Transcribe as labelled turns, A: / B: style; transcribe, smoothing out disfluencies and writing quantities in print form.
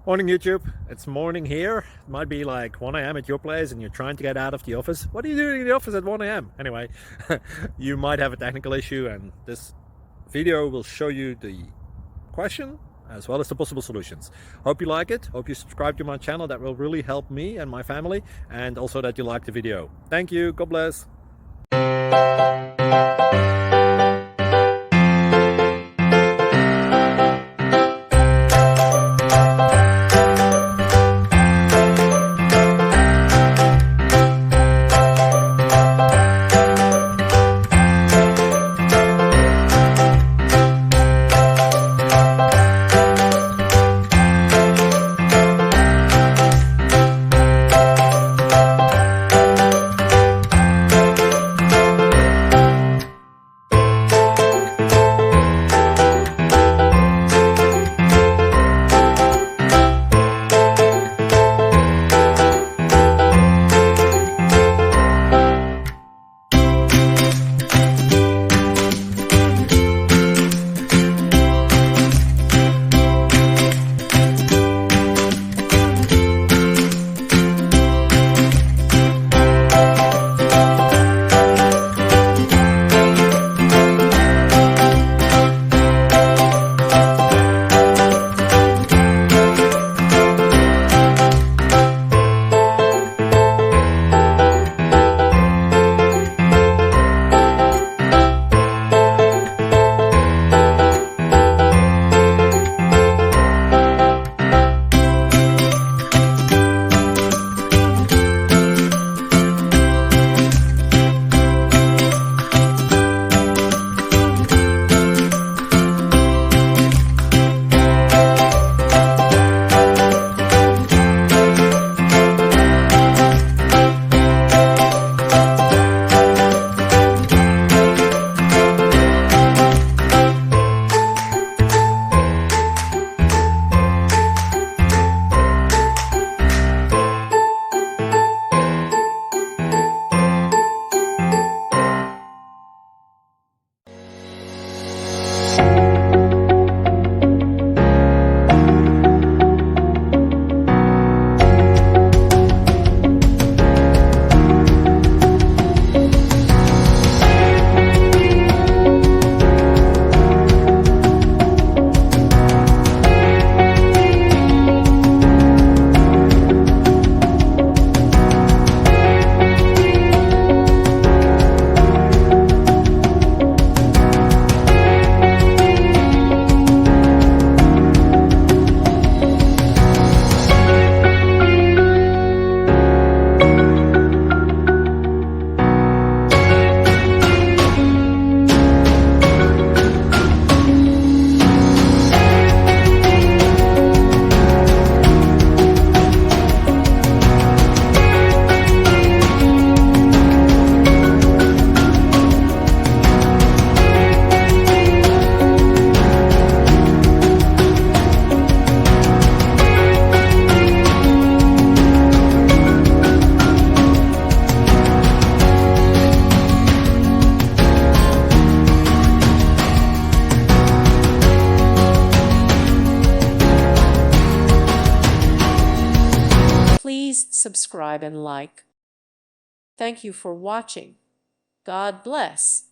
A: Morning YouTube, it's morning here. It might be like 1 a.m. at your place and you're trying to get out of the office. What are you doing in the office at 1 a.m.? Anyway, you might have a technical issue and this video will show you the question as well as the possible solutions. Hope you like it, hope you subscribe to my channel. That will really help me and my family, and also that you like the video. Thank you, God bless.
B: Please subscribe and like. Thank you for watching. God bless.